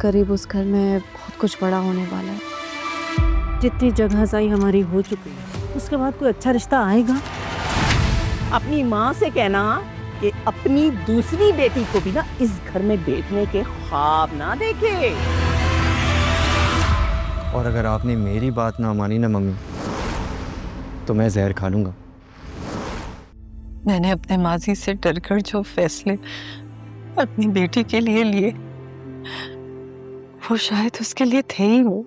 करीब उस घर में बहुत कुछ बड़ा होने वाला है। जितनी जगहज़ाई हमारी हो चुकी है, उसके बाद कोई अच्छा रिश्ता आएगा? अपनी माँ से कहना कि अपनी दूसरी बेटी को भी ना इस घर में भेजने के ख्वाब ना देखे। और अगर आपने मेरी बात ना मानी ना मम्मी, तो मैं जहर खा लूंगा। मैंने अपने माजी से डरकर जो फैसले अपनी बेटी के लिए लिए, वो शायद उसके लिए थे ही वो,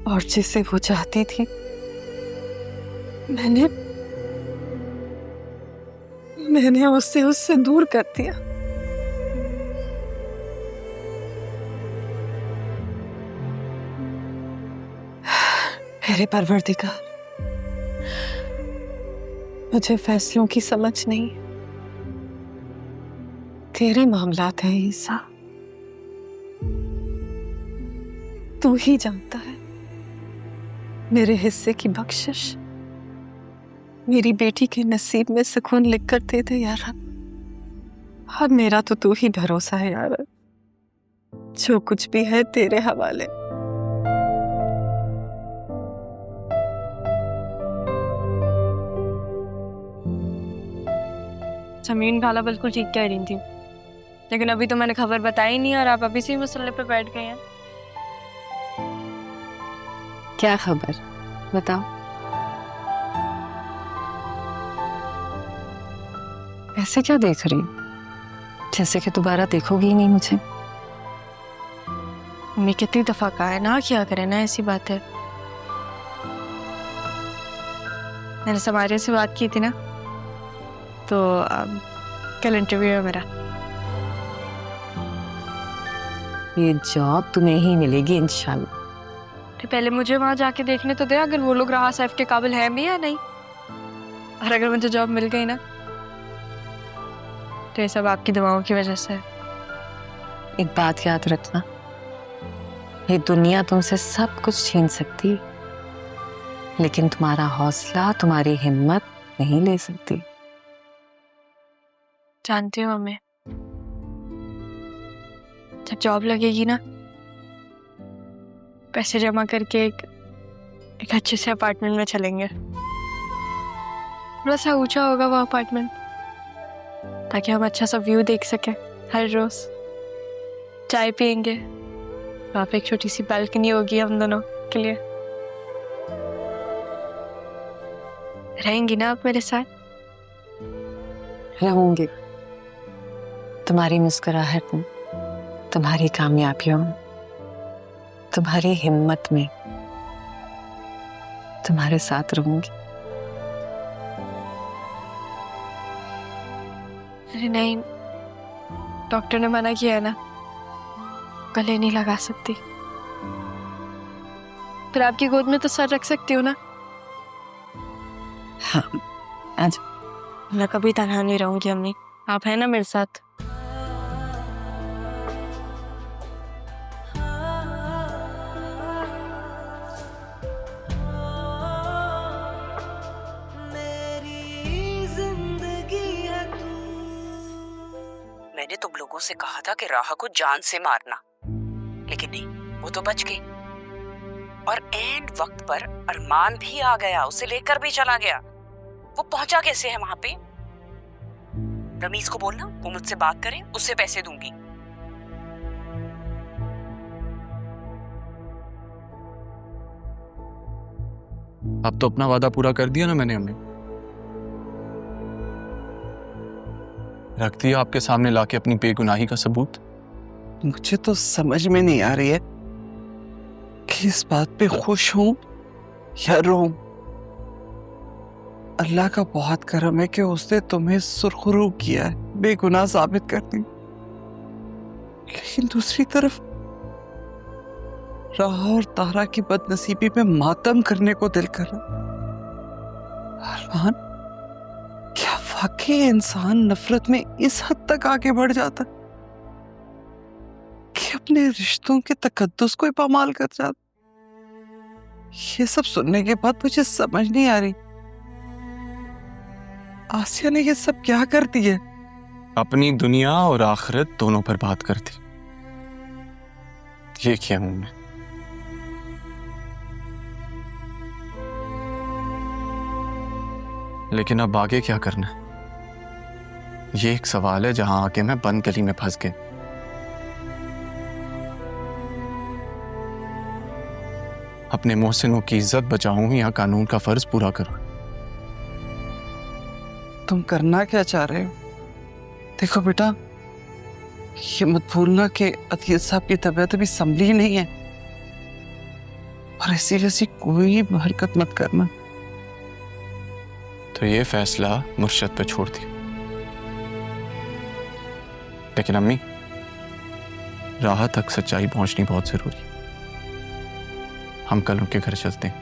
और जिसे वो चाहती थी मैंने उससे दूर कर दिया। मेरे परवरदिगार, मुझे फैसलों की समझ नहीं, तेरे मामलात हैं ईसा, तू ही जानता है। मेरे हिस्से की बख्शिश मेरी बेटी के नसीब में सुकून लिख कर दे दे यार। अब मेरा तो तू ही भरोसा है यार, जो कुछ भी है तेरे हवाले। जमीन खाला बिल्कुल ठीक कह रही थी, लेकिन अभी तो मैंने खबर बताई नहीं और आप अभी से ही मसले पे बैठ गए हैं। क्या खबर, बताओ। ऐसे क्या देख रही, जैसे कि दोबारा देखोगी ही नहीं मुझे। मम्मी कितनी दफा कहा है ना क्या करें ना ऐसी बात है। मैंने समारिया से बात की थी ना, तो कल इंटरव्यू है मेरा। ये जॉब तुम्हें ही मिलेगी इंशाल्लाह। तो पहले मुझे वहां जाके देखने तो दे, अगर वो लोग राह साहब के काबिल हैं भी या नहीं। और अगर मुझे जॉब मिल गई ना, तो ये सब आपकी दुआओं की वजह से है। एक बात याद रखना, ये दुनिया तुमसे सब कुछ छीन सकती, लेकिन तुम्हारा हौसला, तुम्हारी हिम्मत नहीं ले सकती। जानती हूँ मम्मी, जब जॉब लगेगी ना, पैसे जमा करके एक अच्छे से अपार्टमेंट में चलेंगे। थोड़ा सा ऊंचा होगा वो अपार्टमेंट, ताकि हम अच्छा सा व्यू देख सकें हर रोज। चाय पियेंगे, वहाँ पे एक छोटी सी बालकनी होगी हम दोनों के लिए। रहेंगी ना आप मेरे साथ? रहूंगी। तुम्हारी मुस्कुराहट में, तुम्हारी कामयाबियों में, तुम्हारी हिम्मत में तुम्हारे साथ रहूंगी। अरे नहीं, डॉक्टर ने मना किया है ना, गले नहीं लगा सकती। फिर आपकी गोद में तो सर रख सकती हूँ ना। हाँ, आज मैं कभी तनहा नहीं रहूंगी अम्मी, आप है ना मेरे साथ। मैंने तुम लोगों से कहा था कि राह को जान से मारना, लेकिन नहीं, वो तो बच गई। और एंड वक्त पर अरमान भी आ गया, उसे लेकर भी चला गया। वो पहुंचा कैसे है वहां पे? रमीज को बोलना वो मुझसे बात करे, उससे पैसे दूंगी। अब तो अपना वादा पूरा कर दिया ना मैंने अम्मी। रख दिया आपके सामने लाके अपनी बेगुनाही का सबूत। मुझे तो समझ में नहीं आ रही है कि इस बात पे खुश हूं या रोऊं। अल्लाह का बहुत करम है कि उसने तुम्हें सुरखरू किया है, बेगुनाह साबित कर दी। लेकिन दूसरी तरफ राह और तारा की बदनसीबी में मातम करने को दिल कर रहा। अरमान, क्या वाकई इंसान नफरत में इस हद तक आगे बढ़ जाता कि अपने रिश्तों के तकद्दुस को ही पामाल कर जाता? ये सब सुनने के बाद मुझे समझ नहीं आ रही, आसिया ने ये सब क्या कर दिया? अपनी दुनिया और आखिरत दोनों पर बात करती। ये किया हमने। लेकिन अब आगे क्या करना है? ये एक सवाल है जहां आके मैं बंद गली में फंस गया। अपने मोहसिनों की इज्जत बचाऊं या कानून का फर्ज पूरा करूं? तुम करना क्या चाह रहे हो? देखो बेटा, ये मत भूलना कि अतीत साहब की तबीयत अभी संभली नहीं है, और ऐसी वैसी कोई हरकत मत करना। तो ये फैसला मुर्शद पे छोड़ दिया। लेकिन अम्मी, राह तक सच्चाई पहुंचनी बहुत जरूरी है। हम कल उनके घर चलते हैं।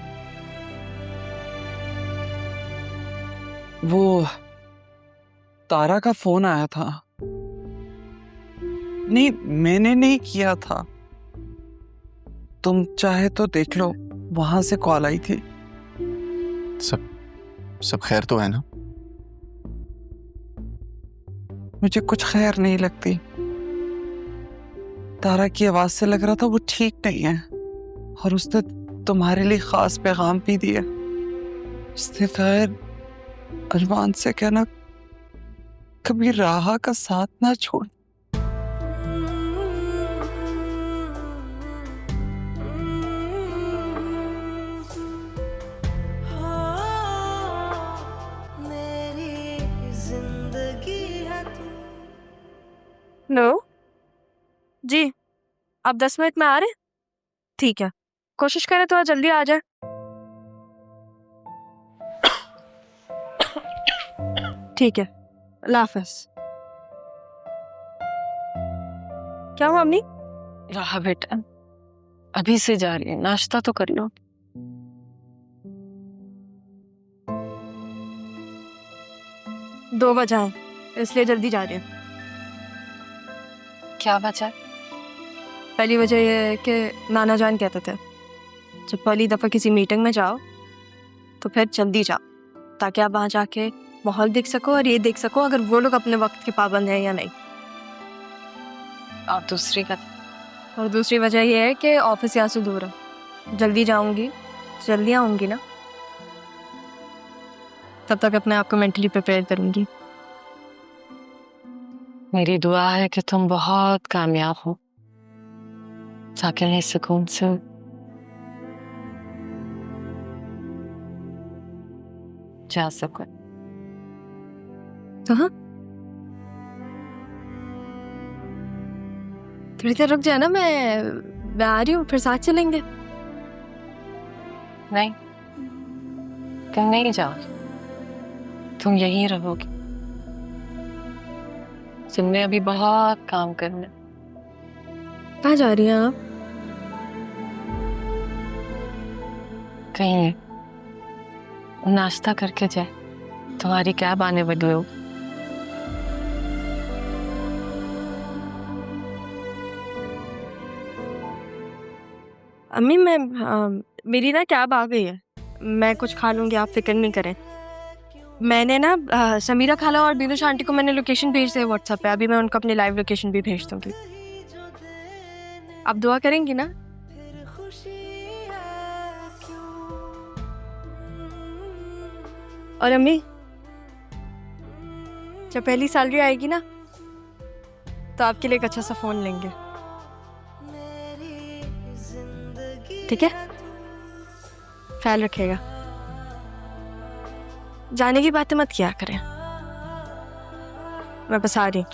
वो तारा का फोन आया था। नहीं, मैंने नहीं किया था। तुम चाहे तो देख लो, वहां से कॉल आई थी। सब खैर तो है ना? मुझे कुछ खैर नहीं लगती। तारा की आवाज से लग रहा था वो ठीक नहीं है, और उसने तुम्हारे लिए खास पैगाम भी दिया। उसने खैर अरमान से कहना कभी राहा का साथ ना छोड़। नो जी, आप 10 मिनट में आ रहे हैं? ठीक है, कोशिश करें तो जल्दी आ जाए। ठीक है, अल्लाह हाफ़िज़। क्या हुआ अम्मी? राहा बेटा, अभी से जा रही है, नाश्ता तो कर लो। दो वजह है, इसलिए जल्दी जा रही है। क्या वजह? पहली वजह यह है कि नाना जान कहते थे जब पहली दफ़ा किसी मीटिंग में जाओ तो फिर जल्दी जाओ, ताकि आप वहाँ जाके माहौल देख सको और ये देख सको अगर वो लोग अपने वक्त के पाबंद हैं या नहीं। और दूसरी वजह यह है कि ऑफिस यहाँ से दूर है। जल्दी जाऊंगी, जल्दी आऊंगी ना, तब तक अपने आप को मेंटली प्रिपेयर करूंगी। मेरी दुआ है कि तुम बहुत कामयाब हो, ताकि मैं सुकून से जा सकूं। कहाँ? थोड़ी देर रुक जाए ना, मैं आ रही हूँ, फिर साथ चलेंगे। नहीं, तुम नहीं जाओ, तुम यहीं रहोगे। तुमने अभी बहुत काम करना। कहाँ जा रही हैं आप? कहीं नाश्ता करके जाए, तुम्हारी कैब आने वाली हो। अम्मी, मेरी ना कैब आ गई है, मैं कुछ खा लूँगी, आप फिक्र नहीं करें। मैंने ना समीरा खाला और बीनूश आंटी को मैंने लोकेशन भेज दिया व्हाट्सएप पे। अभी मैं उनको अपनी लाइव लोकेशन भी भेज दूँगी। आप दुआ करेंगी ना? और अम्मी, जब पहली सैलरी आएगी ना तो आपके लिए एक अच्छा सा फ़ोन लेंगे, ठीक है? ख्याल रखिएगा, जाने की बातें मत किया करें। मैं बस आ रही हूँ।